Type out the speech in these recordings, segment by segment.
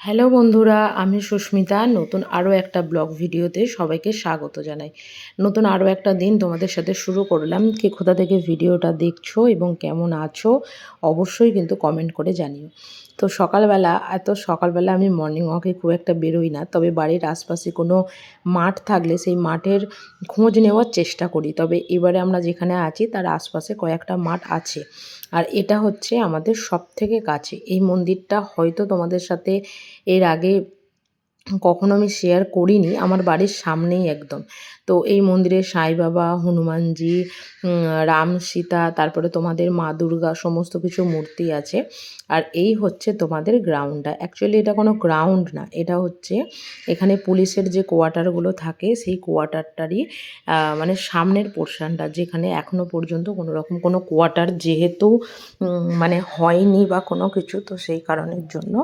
Hello বন্ধুরা, আমি সুস্মিতা। নতুন আরও একটা ব্লগ ভিডিওতে সবাইকে স্বাগত জানাই। নতুন আরও একটা দিন তোমাদের সাথে শুরু করলাম। কে কোথা থেকে ভিডিওটা দেখছো এবং কেমন আছো অবশ্যই কিন্তু কমেন্ট করে জানিও। তো এত সকালবেলা আমি মর্নিং ওয়াকে খুব একটা বেরোই না, তবে বাড়ির আশপাশে কোনো মাঠ থাকলে সেই মাঠের খোঁজ নেওয়ার চেষ্টা করি। তবে এবারে আমরা যেখানে আছি তার আশপাশে কয়েকটা মাঠ আছে, আর এটা হচ্ছে আমাদের সবথেকে কাছে। এই মন্দিরটা হয়তো তোমাদের সাথে এর আগে কখনো আমি শেয়ার করিনি, আমার বাড়ির সামনেই একদম। তো এই মন্দিরে সাই বাবা, হনুমানজি, রাম সীতা, তারপরে তোমাদের মা দুর্গা সমস্ত কিছু মূর্তি আছে। আর এই হচ্ছে তোমাদের গ্রাউন্ডটা। অ্যাকচুয়ালি এটা কোনো গ্রাউন্ড না, এটা হচ্ছে এখানে পুলিশের যে কোয়ার্টারগুলো থাকে সেই কোয়ার্টারটারই মানে সামনের পোর্শনটা, যেখানে এখনও পর্যন্ত কোনো রকম কোনো কোয়ার্টার যেহেতু মানে হয়নি বা কোনো কিছু, তো সেই কারণের জন্য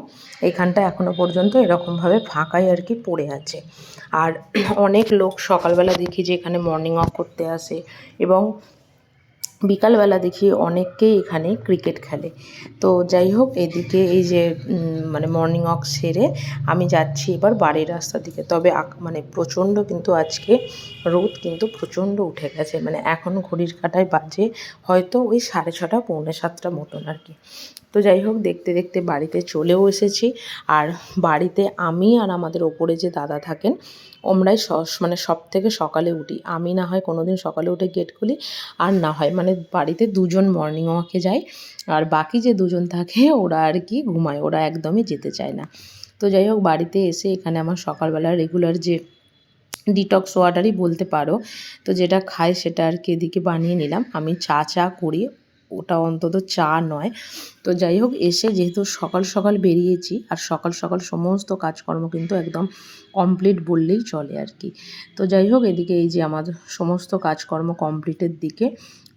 এইখানটা এখনও পর্যন্ত এরকমভাবে ফাঁকাই আর কি পড়ে আছে। আর অনেক লোক সকালবেলা দেখি যে এখানে মর্নিং ওয়াক করতে আসে, এবং বিকালবেলা দেখি অনেককেই এখানে ক্রিকেট খেলে। তো যাই হোক, এদিকে এই যে মানে মর্নিং ওয়াক সেরে আমি যাচ্ছি এবার বাড়ির রাস্তা দিকে। তবে মানে প্রচণ্ড কিন্তু আজকে রোদ কিন্তু প্রচণ্ড উঠে গেছে। মানে এখন ঘড়ির কাঁটায় বাজে হয়তো ওই 6:30 পৌনে 7টা মতন আর কি। তো যাই হোক, দেখতে দেখতে বাড়িতে চলেও এসেছি। আর বাড়িতে আমি আর আমাদের ওপরে যে দাদা থাকেন, আমরাই মানে সব থেকে সকালে উঠি। আমি না হয় কোনো দিন সকালে উঠে গেট খুলি, আর না হয় মানে বাড়িতে দুজন মর্নিং ওয়াকে যায়, আর বাকি যে দুজন থাকে ওরা আর কি ঘুমায়, ওরা একদমই যেতে চায় না। তো যাই হোক, বাড়িতে এসে এখানে আমার সকালবেলা রেগুলার যে ডিটক্স ওয়াটারই বলতে পারো, তো যেটা খাই সেটা আর কি এদিকে বানিয়ে নিলাম। আমি চা করি, ওটা অন্তত চা নয়। তো যাই হোক, এসে যেহেতু সকাল সকাল বেরিয়েছি, আর সকাল সকাল সমস্ত কাজকর্ম কিন্তু একদম কমপ্লিট বললেই চলে আর কি। তো যাই হোক, এদিকে এই যে আমার সমস্ত কাজকর্ম কমপ্লিটের দিকে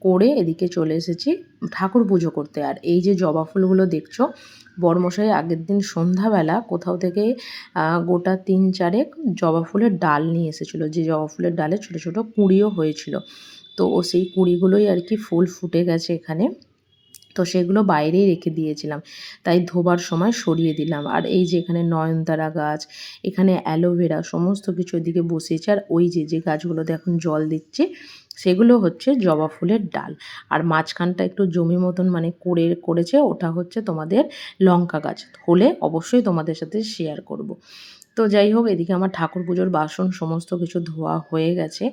করে এদিকে চলে এসেছি ঠাকুর পুজো করতে। আর এই যে জবা ফুলগুলো দেখছো, বরমশাই আগের দিন সন্ধ্যাবেলা কোথাও থেকে গোটা 3-4 জবা ফুলের ডাল নিয়ে এসেছিলো, যে জবা ফুলের ডালে ছোটো ছোটো কুঁড়িও হয়েছিল। তো ও সেই কুঁড়িগুলোই আর কি ফুল ফুটে গেছে এখানে, তো সেগুলো বাইরেই রেখে দিয়েছিলাম, তাই ধোবার সময় সরিয়ে দিলাম। আর এই যে এখানে নয়নতারা গাছ, এখানে অ্যালোভেরা, সমস্ত কিছু এদিকে বসিয়েছে। আর ওই যে গাছগুলোতে এখন জল দিচ্ছি সেগুলো হচ্ছে জবা ফুলের ডাল। আর মাঝখানটা একটু জমি মতন মানে করেছে, ওটা হচ্ছে তোমাদের লঙ্কা গাছ। হলে অবশ্যই তোমাদের সাথে শেয়ার করব। তো যাই হোক, এদিকে আমার ঠাকুর পুজোর বাসন সমস্ত কিছু ধোয়া হয়ে গেছে,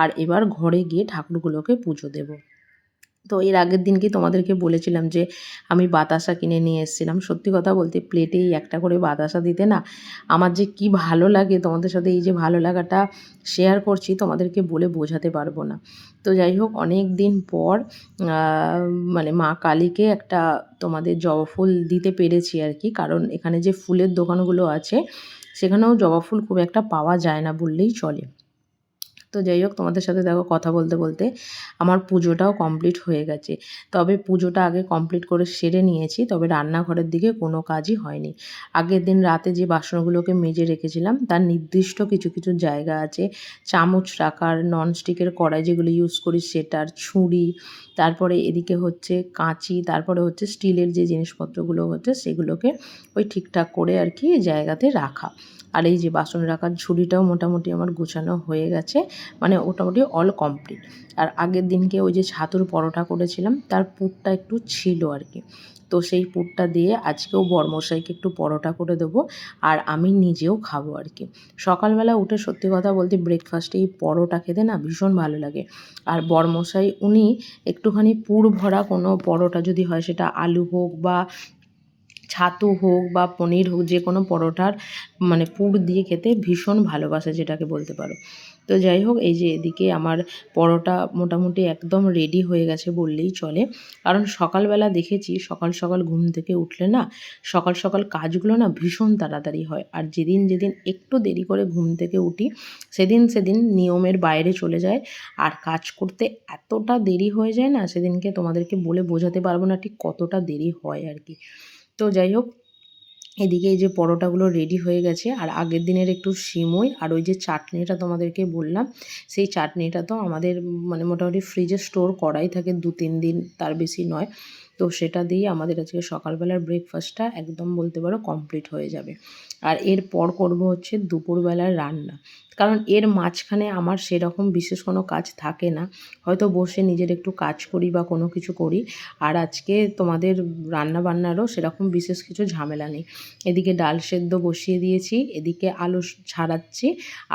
আর এবার ঘরে গিয়ে ঠাকুরগুলোকে পুজো দেব। তো এর আগের দিনকে তোমাদেরকে বলেছিলাম যে আমি বাতাসা কিনে নিয়ে এসেছিলাম। সত্যি কথা বলতে প্লেটেই একটা করে বাতাসা দিতে না আমার যে কি ভালো লাগে, তোমাদের সাথে এই যে ভালো লাগাটা শেয়ার করছি তোমাদেরকে বলে বোঝাতে পারবো না। তো যাই হোক, অনেক দিন পর মানে মা কালীকে একটা তোমাদের জবা ফুল দিতে পেরেছি আর কি, কারণ এখানে যে ফুলের দোকানগুলো আছে সেখানেও জবা ফুল খুব একটা পাওয়া যায় না বললেই চলে। তো যাই হোক, তোমাদের সাথে দেখো কথা বলতে বলতে আমার পুজোটাও কমপ্লিট হয়ে গেছে। তবে পুজোটা আগে কমপ্লিট করে সেরে নিয়েছি, তবে রান্নাঘরের দিকে কোনো কাজই হয়নি। আগের দিন রাতে যে বাসনগুলোকে মেজে রেখেছিলাম তার নির্দিষ্ট কিছু কিছু জায়গা আছে, চামচ রাখার, ননস্টিকের কড়াই যেগুলো ইউজ করি সেটার, ছুরি, তারপরে এদিকে হচ্ছে কাঁচি, তারপরে হচ্ছে স্টিলের যে জিনিসপত্রগুলো হচ্ছে সেগুলোকে ওই ঠিকঠাক করে আর কি জায়গাতে রাখা। আর এই যে বাসন রাখার ঝুড়িটাও মোটামুটি আমার গোছানো হয়ে গেছে, মানে মোটামুটি অল কমপ্লিট। আর আগের দিনকে ওই যে ছাতুর পরোটা করেছিলাম তার পুরটা একটু ছিল আর কি, তো সেই পুরটা দিয়ে আজকেও বরমশাইকে একটু পরোটা করে দেবো, আর আমি নিজেও খাবো আর কি। সকালবেলা উঠে সত্যি কথা বলতে ব্রেকফাস্টে এই পরোটা খেতে না ভীষণ ভালো লাগে। আর বরমশাই উনি একটুখানি পুর ভরা কোনো পরোটা যদি হয়, সেটা আলু হোক বা ছাতু হোক বা পনির হোক, যে কোনো পরোটার মানে পুর দিয়ে খেতে ভীষণ ভালোবাসে, যেটাকে বলতে পারো। তো যাই হোক, এই যে এদিকে আমার পরোটা মোটামুটি একদম রেডি হয়ে গেছে বললেই চলে। কারণ সকালবেলা দেখেছি সকাল সকাল ঘুম থেকে উঠলে না সকাল সকাল কাজগুলো না ভীষণ তাড়াতাড়ি হয়। আর যেদিন যেদিন একটু দেরি করে ঘুম থেকে উঠি সেদিন সেদিন নিয়মের বাইরে চলে যায়, আর কাজ করতে এতটা দেরি হয়ে যায় না, সেদিনকে তোমাদেরকে বলে বোঝাতে পারবো না ঠিক কতটা দেরি হয় আর কি। তো যাই হোক, এদিকে এই যে পরোটাগুলো রেডি হয়ে গেছে, আর আগের দিনের একটু সিমই আর ওই যে চাটনিটা তোমাদেরকে বললাম, সেই চাটনিটা তো আমাদের মানে মোটামুটি ফ্রিজে স্টোর করাই থাকে 2-3 দিন, তার বেশি নয়। তো সেটা দিয়ে আমাদের আজকে সকালবেলার ব্রেকফাস্টটা একদম বলতে পারো কমপ্লিট হয়ে যাবে। আর এরপর করব হচ্ছে দুপুরবেলার রান্না, কারণ এর মাঝখানে আমার সেরকম বিশেষ কোনো কাজ থাকে না, হয়তো বসে নিজের একটু কাজ করি বা কোনো কিছু করি। আর আজকে তোমাদের রান্না বান্নারও সেরকম বিশেষ কিছু ঝামেলা নেই। এদিকে ডাল সেদ্ধ বসিয়ে দিয়েছি, এদিকে আলু ছাড়াচ্ছি,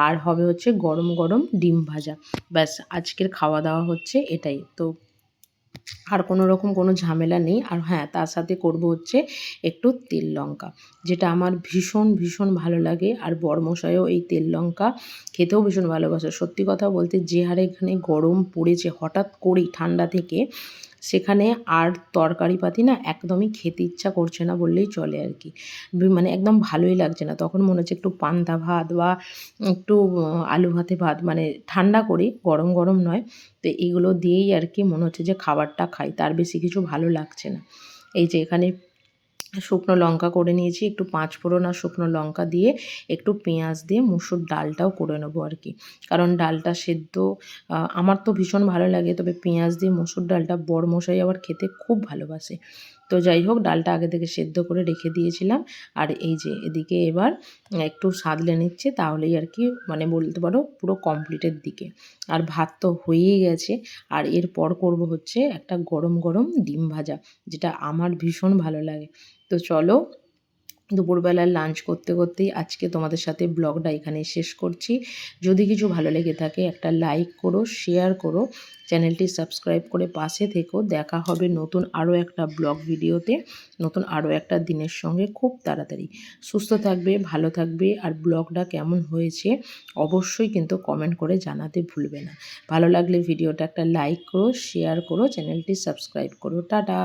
আর হবে হচ্ছে গরম গরম ডিম ভাজা। ব্যাস আজকের খাওয়া দাওয়া হচ্ছে এটাই। তো আর কোনো রকম কোনো ঝামেলা নেই। আর হ্যাঁ, তার সাথে করব হচ্ছে একটু তেল লঙ্কা, যেটা আমার ভীষণ ভীষণ ভালো লাগে। আর বরমশাইও এই তেল লঙ্কা খেতেও ভীষণ ভালোবাসে। সত্যি কথা বলতে যে হারে এখানে গরম পড়েছে হঠাৎ করেই ঠান্ডা থেকে, সেখানে আর তরকারি পাতি না একদমই খেতে ইচ্ছা করছে না বললেই চলে আর কি। মানে একদম ভালোই লাগছে না। তখন মনে হচ্ছে একটু পান্তা ভাত বা একটু আলু ভাতে ভাত, মানে ঠান্ডা করে, গরম গরম নয়। তো এগুলো দিয়েই আর কি মনে হচ্ছে যে খাবারটা খাই, তার বেশি কিছু ভালো লাগছে না। এই যে এখানে শুকনো লঙ্কা করে নিয়েছি, একটু পাঁচ ফোড়ন আর শুকনো লঙ্কা দিয়ে একটু পেঁয়াজ দিয়ে মুসুর ডালটাও করে নেবো আর কি। কারণ ডালটা সেদ্ধ আমার তো ভীষণ ভালো লাগে, তবে পেঁয়াজ দিয়ে মুসুর ডালটা বরমশাই আবার খেতে খুব ভালোবাসে। তো যাই হোক, ডালটা আগে থেকে সেদ্ধ করে রেখে দিয়েছিলাম। আর এই যে এদিকে এবার একটু সাদলে নিচ্ছে, তাহলেই আর কি মানে বলতে পারো পুরো কমপ্লিটের দিকে। আর ভাত তো হয়েই গেছে। আর এরপর করব হচ্ছে একটা গরম গরম ডিম ভাজা, যেটা আমার ভীষণ ভালো লাগে। তো চলো, দুপুরবেলার লাঞ্চ করতে করতেই আজকে তোমাদের সাথে ব্লগটা এখানেই শেষ করছি। যদি কিছু ভালো লেগে থাকে একটা লাইক করো, শেয়ার করো, চ্যানেলটি সাবস্ক্রাইব করে পাশে থেকো। দেখা হবে নতুন আরও একটা ব্লগ ভিডিওতে, নতুন আরও একটা দিনের সঙ্গে খুব তাড়াতাড়ি। সুস্থ থাকবে, ভালো থাকবে। আর ব্লগটা কেমন হয়েছে অবশ্যই কিন্তু কমেন্ট করে জানাতে ভুলবে না। ভালো লাগলে ভিডিওটা একটা লাইক করো, শেয়ার করো, চ্যানেলটি সাবস্ক্রাইব করো। টাটা।